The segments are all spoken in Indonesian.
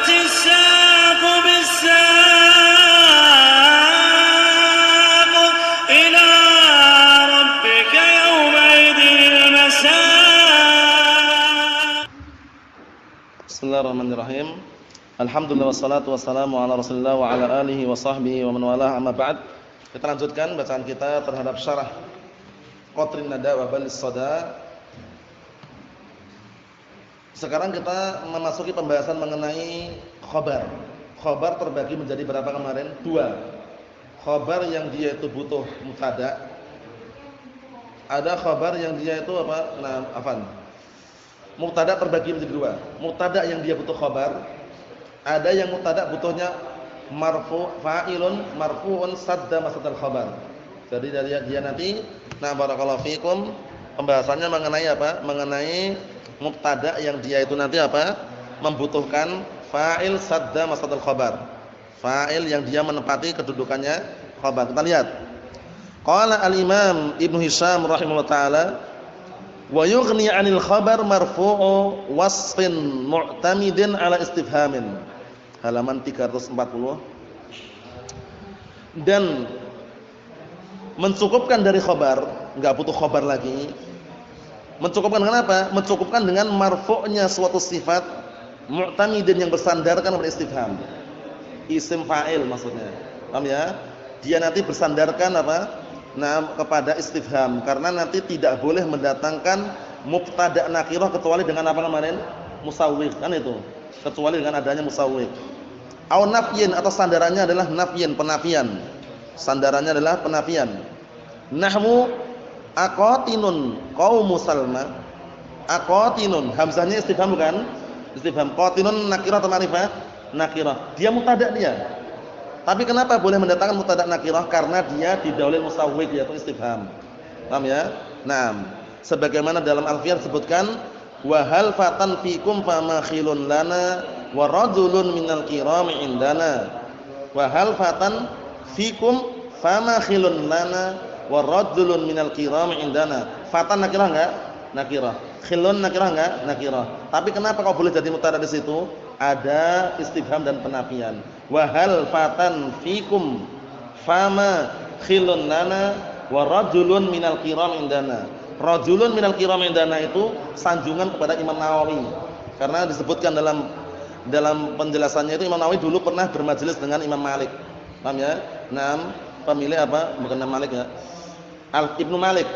والتفت الساق بالساق إلى ربك يومئذ المساق. Bismillahirrahmanirrahim. Alhamdulillah wassalatu wassalamu ala Rasulillah wa ala alihi wa sahbihi wa man walah, amma ba'd. Kita lanjutkan bacaan kita terhadap syarah Qatrin Nada wa Balis Sada. Sekarang kita memasuki pembahasan mengenai khabar. Khabar terbagi menjadi berapa kemarin? Dua. Khabar yang dia itu butuh mubtada. Ada khabar yang dia itu apa? Mubtada terbagi menjadi dua. Mubtada yang dia butuh khabar, ada yang mubtada butuhnya marfu, fa'ilun marfu'un sadda masadal khabar. Jadi dari dia nanti, barakallahu fikum, pembahasannya mengenai apa? Mengenai mubtada yang dia itu nanti apa? Membutuhkan fa'il sadda masadal khabar. Fa'il yang dia menempati kedudukannya khabar. Kita lihat. Qala al-Imam Ibnu Hisham rahimahullah taala, wa yughni 'anil khabar marfu'u wasfin mu'tamidin 'ala istifhamin. Halaman 340. Dan mencukupkan dari khabar, enggak butuh khabar lagi. Mencukupkan dengan apa? Mencukupkan dengan marfu'nya suatu sifat mu'tamidin yang bersandarkan pada istifham. Isim fa'il maksudnya. Paham ya? Dia nanti bersandarkan apa? Kepada istifham, karena nanti tidak boleh mendatangkan mubtada nakirah kecuali dengan apa kemarin? Musawwigh, kan itu. Kecuali dengan adanya musawwigh. Au nafyin, atau sandarannya adalah nafyin, penafian. Sandarannya adalah penafian. Nahwu aqatinun qaumu Salma. Aqatinun, hamzahnya istifham bukan? Istifham. Qatinun nakirah atau ma'rifah? Nakirah. Dia mubtada dia. Tapi kenapa boleh mendatangkan mubtada nakirah? Karena dia didahului musawwigh, yaitu istifham. Paham ya? Naam. Sebagaimana dalam Alfiyah disebutkan, wa hal fatan fikum fama khilun lana wa rajulun minal kirami indana. Wa hal fatan fikum fama khilun lana wa rajulun minal kirami indana. Fatan nakirah enggak? Nakirah. Khilun nakirah enggak? Nakirah. Tapi kenapa kau boleh jadi mubtada di situ? Ada istifham dan penafian. Wa hal fatan fikum fama khilun lana wa rajulun minal kiram indana. Rajulun minal kiram indana itu sanjungan kepada Imam Nawawi. Karena disebutkan dalam penjelasannya itu Imam Nawawi dulu pernah bermajelis dengan Imam Malik. Paham ya? Naam, pemilik apa? Bukan Imam Malik ya. Ibnu Malik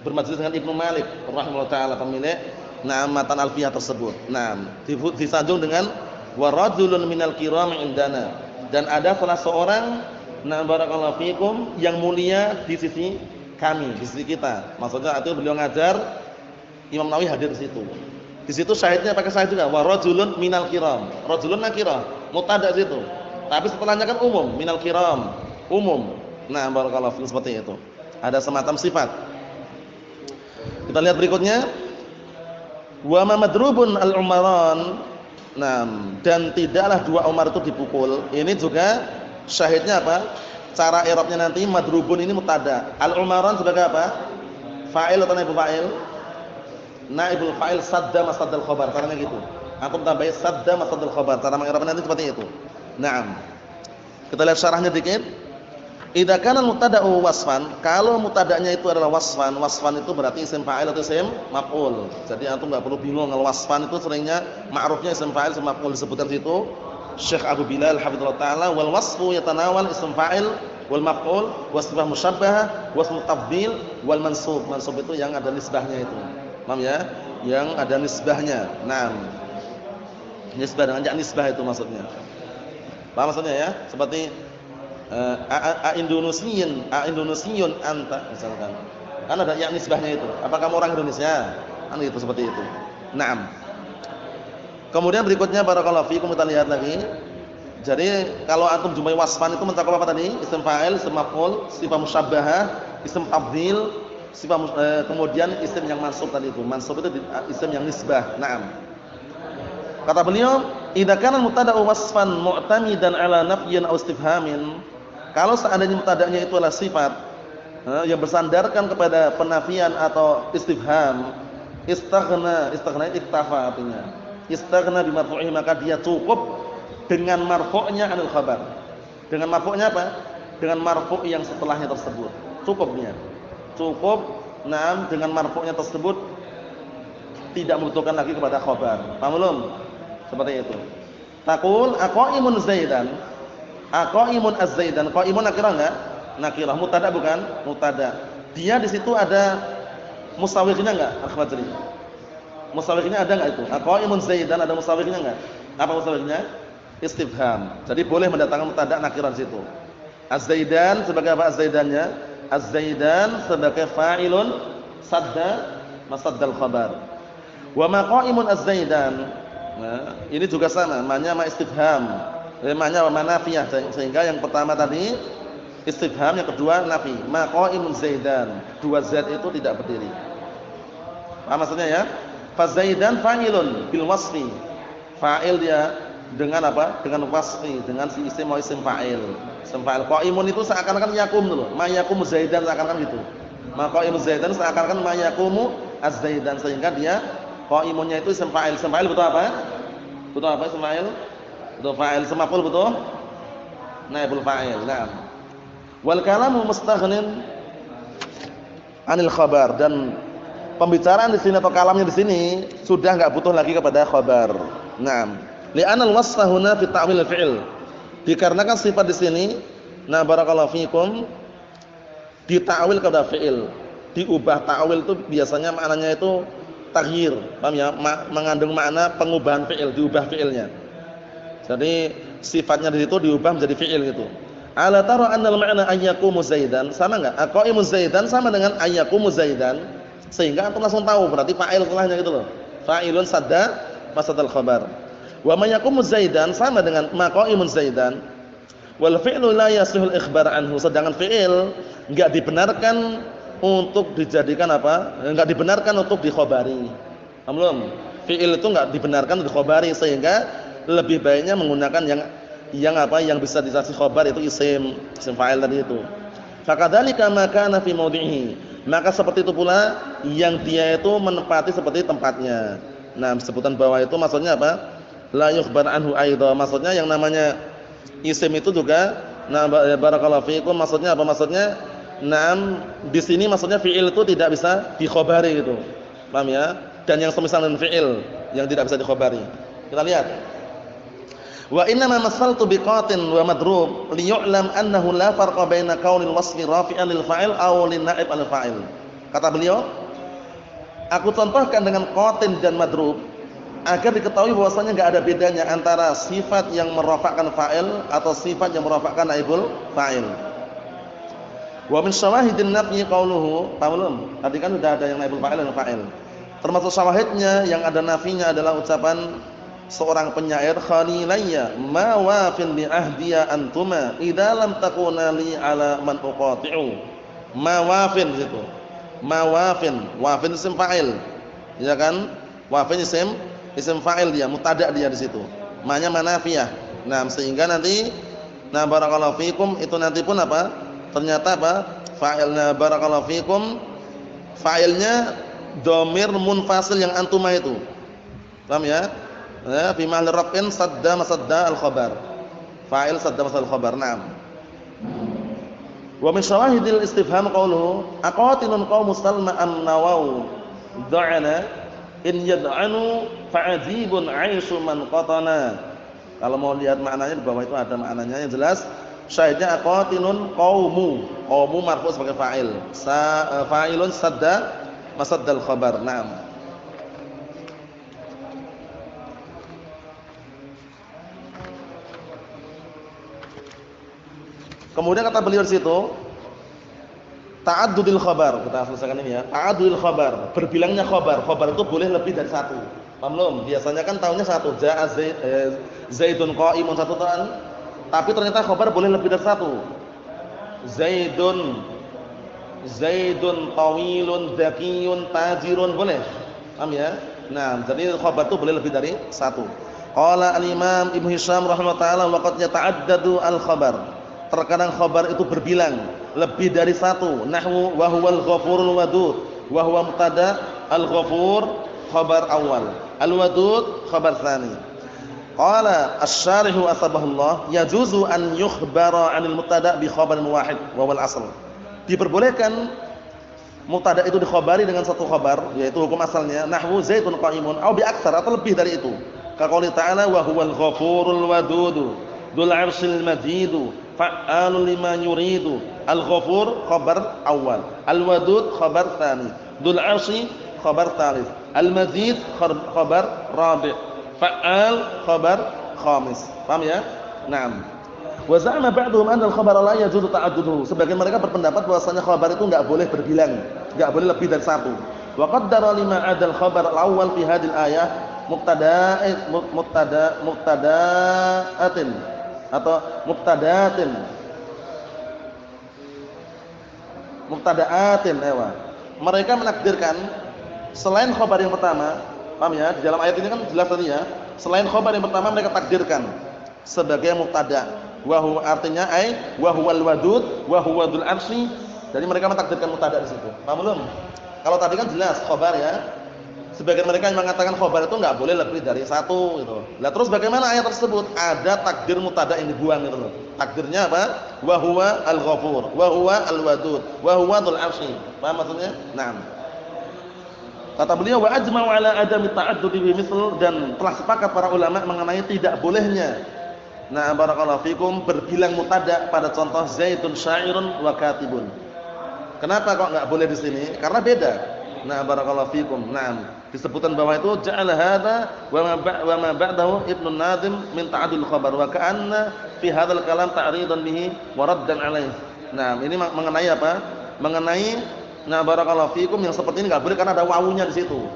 bermajelis dengan Ibnu Malik rahimahullah taala, pemilik matan Alfiyah tersebut. Naam, disanjung dengan wa rajulun minal kiram indana, dan ada salah seorang barakallahu fikum yang mulia di sisi kami, di sisi kita. Maksudnya itu beliau ngajar, Imam Nawawi hadir di situ. Di situ syahidnya pakai syahid juga, wa rajulun minal kiram. Rajulun nakirah, mubtada situ. Tapi setelahnya kan umum, minal kiram, umum. Nah, barakallahu fikum, seperti itu. Ada semacam sifat. Kita lihat berikutnya. Wa ma madrubun al-umaran. Dan tidaklah dua Umar itu dipukul. Ini juga syahidnya apa? Cara i'rabnya nanti, madrubun ini mubtada. Al-umaran sebagai apa? Fa'il atau naibul fa'il? Naibul fa'il sadda masaddal khabar. Caranya gitu. Antum tambahin sadda masaddal khabar. Cara meng'irabnya nanti seperti itu. Naam. Kita lihat syarahnya dikit. Idza kana al-mubtada'u wasfan, kalau mubtada'nya itu adalah wasfan, wasfan itu berarti isim fa'il atau isim maf'ul. Jadi antum enggak perlu bingung, kalau wasfan itu seringnya ma'rufnya isim fa'il isim maf'ul, disebutkan situ Syekh Abu Bilal hafizallahu taala, wal wasfu yatanawal isim fa'il wal maf'ul wasfah musyabbahah wasmu tafdhil wal mansub. Mansub itu yang ada nisbahnya itu. Paham ya? Yang ada nisbahnya. Naam. Nisbah dengan nisbah itu maksudnya. Paham maksudnya ya? Seperti Indonesian anta misalkan. Kan ada yang nisbahnya itu. Apa kamu orang Indonesia? Kan itu seperti itu. Naam. Kemudian berikutnya barakallahu fiikum, kita lihat lagi. Jadi kalau antum jumpai wasfan itu mencakup apa tadi? Isim fa'il, isim maf'ul, sifat musyabbahah, isim tafdhil, kemudian isim yang mansub tadi itu. Mansub itu isim yang nisbah. Naam. Kata beliau, idza kana al-mubtada'u wasfan mu'tamidan 'ala nafyin aw istifhamin. Kalau seandainya mubtada'nya itu adalah sifat yang bersandarkan kepada penafian atau istifham, istaghna iktafa artinya. Istaghna bi marfu'ihi, maka dia cukup dengan marfu'nya anil khabar. Dengan marfu'nya apa? Dengan marfu' yang setelahnya tersebut. Cukupnya. Cukup dengan marfu'nya tersebut tidak membutuhkan lagi kepada khabar. Paham belum? Seperti itu. Taqul aqaimun Zaidan. Aqaimun az-Zaidan. Qaimun nakirah enggak? Nakirah. Mubtada bukan? Mubtada. Dia di situ ada musawwiqnya enggak? Akhwatri. Musawwiqnya ada enggak itu? Aqaimun Zaidan ada musawwiqnya enggak? Apa musawwiqnya? Istifham. Jadi boleh mendatangkan mubtada nakirah di situ. Az-Zaidan sebagai apa az-Zaidannya? Az-Zaidan sebagai fa'ilun sadda masaddal khabar. Wa maqaimun az-Zaidan. Nah, ini juga sama, ma'nya ma istifham. Ma'nya wa manafiyah, sehingga yang pertama tadi istifham, yang kedua nafi. Maqaimun Zaidan. Dua Z itu tidak berdiri. Paham maksudnya ya? Fa Zaidan fa'ilun bil wasfi. Fa'il dia dengan apa? Dengan wasfi, dengan si isim wa isim fa'il. Isim fa'il qaimun itu seakan-akan yakum dulu. Ma yakum Zaidan seakan-akan gitu. Ma qaimun Zaidan seakan-akan ma yakumu az-Zaidan, sehingga dia qaimunnya itu isim fa'il. Isim fa'il betul apa? Betul apa isim fa'il? Betul fa'il. Isim maf'ul betul? Naibul fa'il. Naam. Wal kalamu mustaghnin 'anil khabar, dan pembicaraan di sini atau kalamnya di sini sudah enggak butuh lagi kepada khabar. Naam. Li'anna al-wasfa huna fi ta'wil al-fi'l. Dikarenakan sifat di sini, nah barakallahu fikum, dita'wil kepada fi'il. Diubah ta'wil itu biasanya maknanya itu taghyir, paham ya? Mengandung makna pengubahan fi'il, diubah fi'ilnya. Jadi sifatnya di situ diubah menjadi fi'il gitu. Ala tara anna al-ma'na ayyaqumu Zaidan, sama enggak? Aqaimu Zaidan sama dengan ayyaqumu Zaidan, sehingga antum langsung tahu berarti fa'il setelahnya gitu loh. Fa'ilun sadda masadal khabar. Wa may yaqumu Zaidan sama dengan maqaimun Zaidan. Wal fi'lu la yaslihul ikhbar anhu, sedangkan fi'il enggak dibenarkan untuk dijadikan apa? Enggak dibenarkan untuk dikhobari. Paham belum? Fi'il itu enggak dibenarkan untuk dikhobari, sehingga lebih baiknya menggunakan yang apa? Yang bisa dikasih khobar itu isim fa'il tadi itu. Fakadzalika ma kana fi mawdihi. Maka seperti itu pula yang dia itu menempati seperti tempatnya. Nah, sebutan bawah itu maksudnya apa? La yukhbar anhu aidha. Maksudnya yang namanya isim itu juga, nah barakallahu fiikum, maksudnya apa? Maksudnya naam di sini maksudnya fi'il itu tidak bisa dikhobari gitu. Paham ya? Dan yang semisal dengan fi'il yang tidak bisa dikhobari. Kita lihat. Wa inna ma masaltu biqatin wa madrub liyu'lam annahu la farqa baina kaunil wasfi rafi'an lil fa'il aw lin na'ib al fa'il. Kata beliau, aku contohkan dengan qatin dan madrub agar diketahui bahwasanya enggak ada bedanya antara sifat yang merafa'kan fa'il atau sifat yang merafa'kan naibul fa'il. Wa min syawahidin nafyi qauluhu, paham belum? Tadi kan sudah ada yang naibul fa'il dan fa'il. Termasuk syawahidnya yang ada nafinya adalah ucapan seorang penyair, khalilayya ma wafin bi ahdiya antuma idza lam takuna li ala man uqati'u. Ma wafin situ. Ma wafin, wafin isim fa'il. Ya kan? Wafin isim fa'il dia, mubtada' dia di situ. Ma-nya manafiyah. Nah, sehingga nanti nah barakallahu fikum itu nanti pun apa? Ternyata apa? Fa'ilna barakallahu fikum, fa'ilnya dhamir munfasil yang antuma itu. Paham ya? Ya, fi mahall raf'in sadda masadda al-khabar. Fa'il sadda masadda al-khabar. Naam. Wa min syawahidil istifham qawluhu aqatilun qaum Salma am nawaw da'ana in yad'anu fa'ajibun 'aisyu man qatana. Kalau mau lihat maknanya di bawah itu ada maknanya yang jelas. Syahidnya aqatilun qaumu. Qaumu marfu sebagai fa'il. Fa'ilun sadda masaddal khabar. Naam. Kemudian kata beliau di situ, ta'addudil khabar. Kita selesaikan ini ya. Ta'addudil khabar, berbilangnya khabar. Khabar itu boleh lebih dari satu. Paham belum? Biasanya kan tahunya satu. Ja'a Zaidun qa'imun, satu kan. Tapi ternyata khabar boleh lebih dari satu. Zaidun tawilun dzakiyun tajirun, boleh. Paham ya? Nah, jadi khabar itu boleh lebih dari satu. Qala al-Imam Ibnu Hisham rahimahullah taala wa qad yata'addadu al-khabar. Terkadang khabar itu berbilang lebih dari satu. Nahwu wa huwal ghafurul wadud, wa huwa mubtada, al-ghafur khabar awal, al-wadud khabar tsani. Qala asy-syarihu asbahullah yajuzu an yukhbara 'anil mubtada' bi khabarin wahid wa wal asl. Diperbolehkan mubtada' itu dikhabari dengan satu khabar, yaitu hukum asalnya nahwu zaitun qa'imun au bi aktsar atau lebih dari itu. Ka qouli ta'ala wa huwal ghafurul wadud dzul 'arsyil majid fa'alun lima yuridu. Al-ghafur khabar awal, al-wadud khabar tsani, dzul 'arsy khabar tsalits, al-majid khabar rabi', fa'al khabar khamis. Paham ya? Naam. Wa za'ama ba'dhum anna al-khabar la yajuzu ta'adduduhu. Sebagian mereka berpendapat bahwasanya khabar itu enggak boleh berbilang, enggak boleh lebih dari satu. Wa qaddara lima 'ada al-khabar al-awwal fi hadhihi al-ayah mubtada'atin atau mubtada'atin ewa. Mereka menakdirkan selain khabar yang pertama, paham ya? Di dalam ayat ini kan jelas tadi ya. Selain khabar yang pertama mereka takdirkan sebagai mubtada'. Wa huwa artinya wa huwal wadud wa huwa dzul 'arsy. Jadi mereka mentakdirkan mubtada' di situ. Paham belum? Kalau tadi kan jelas khabar ya. Sebagian mereka yang mengatakan khabar itu enggak boleh lebih dari satu gitu. Lah terus bagaimana ayat tersebut? Ada takdir mubtada' yang dibuang gitu loh. Takdirnya apa? Wa huwa al-ghafur, wa huwa al-wadud, wa huwa dzul 'arsy. Paham maksudnya? Naam. Kata beliau wa ajma'u 'ala adami ta'addudi bi misl, dan telah sepakat para ulama mengenai tidak bolehnya barakallahu fikum berbilang mubtada' pada contoh zaitun sya'irun wa katibun. Kenapa kok enggak boleh di sini? Karena beda. Barakallahu fikum. Naam. Disebutkan bahwa itu ja'ala hadza wa ma ba'dahu Ibnu Nazim min ta'addul khabar wa ka'anna fi hadzal kalam ta'ridan bihi wa raddan 'alaihi. Nah, ini mengenai apa? Mengenai barakallahu fikum yang seperti ini enggak boleh karena ada wawunya di situ.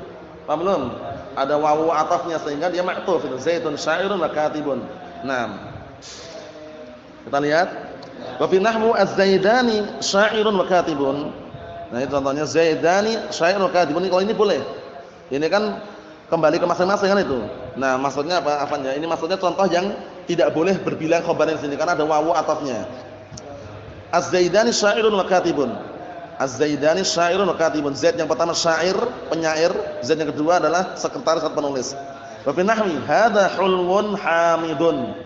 Paham belum? Ada wawu atafnya sehingga dia ma'tuf itu zaitun sya'irun wa katibun. Naam. Kita lihat wa fi nahwu az-zaidani sya'irun wa katibun. Nah, itu contohnya zaidani sya'irun wa katibun. Kalau ini boleh. Ini kan kembali ke masing-masing kan itu. Nah, maksudnya apa? Apanya? Ini maksudnya contoh yang tidak boleh berbilang khabar di sini karena ada wawu atafnya. Az-zaidani sya'irun wa katibun. Az-zaidani sya'irun wa katibun. Zaid yang pertama syair, penyair. Zaid yang kedua adalah sekretaris atau penulis. Wa fi nahwi hadza hulwun hamidun.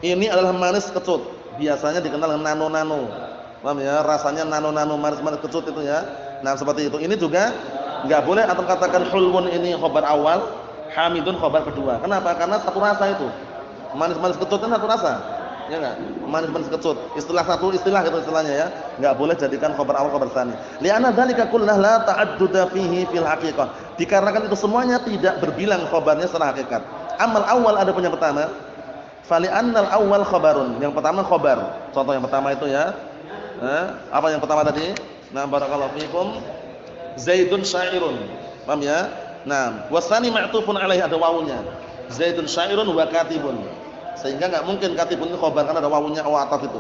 Ini adalah manis kecut. Biasanya dikenal dengan nano-nano. Paham ya? Rasanya nano-nano, manis-manis kecut itu ya. Nah, seperti itu. Ini juga enggak boleh atau katakan hulwun ini khabar awal, hamidun khabar kedua. Kenapa? Karena satu rasa itu. Manis-manis kecut kan satu rasa. Ya enggak? Manis-manis kecut. Istilah satu istilah itu istilahnya ya. Enggak boleh jadikan khabar awal khabar tsani. Li'anna dzalika kulluhu la ta'adduda fihi fil haqiqah. Dikarenakan itu semuanya tidak berbilang khabarnya secara hakikat. Amal awal ada punya pertama. Fali annal awal khabarun. Yang pertama khabar. Contoh yang pertama itu ya. Apa yang pertama tadi? Nah, barakallahu fikum. Zaidun sya'irun. Paham ya? Nah, wasani ma'tufun alaihi, ada wawunya. Zaidun sya'irun wa katibun. Sehingga enggak mungkin katibun itu khabar karena ada wawunya wa ataf itu.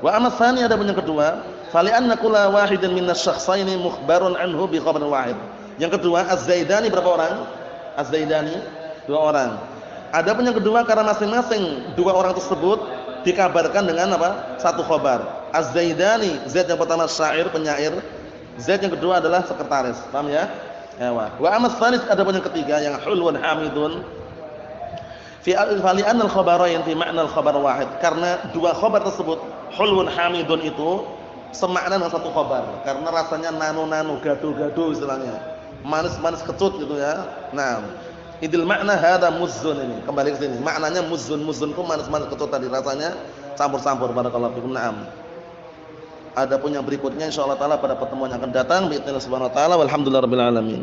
Wa amma tsani ada yang kedua, fali anna kulla wahidin minasy syakhsaini mukhbarun anhu bi khabarin wahid. Yang kedua, az-zaidani berapa orang? Az-zaidani dua orang. Adapun yang kedua karena masing-masing dua orang tersebut dikabarkan dengan apa? Satu khabar. Az-zaidani, Zaid yang pertama syair, penyair. Zaid yang kedua adalah sekretaris. Paham ya? Ewa. Wa amma tsalits ada yang ketiga yang hulwun hamidun. Fi al-fali'an al-khabarain fi ma'na al-khabar wahid. Karena dua khabar tersebut hulwun hamidun itu semakna dengan satu khabar. Karena rasanya nano-nano, gado-gado istilahnya. Manis-manis kecut gitu ya. Nah, idil makna hadza muzzun ini. Kembali ke sini. Maknanya muzzun. Muzzun itu manis-manis kecut tadi, rasanya campur-campur. Barakallahu fikum. Naam. Adapun yang berikutnya insyaallah taala pada pertemuan yang akan datang biidznillah subhanahu wa taala walhamdulillahirabbil alamin.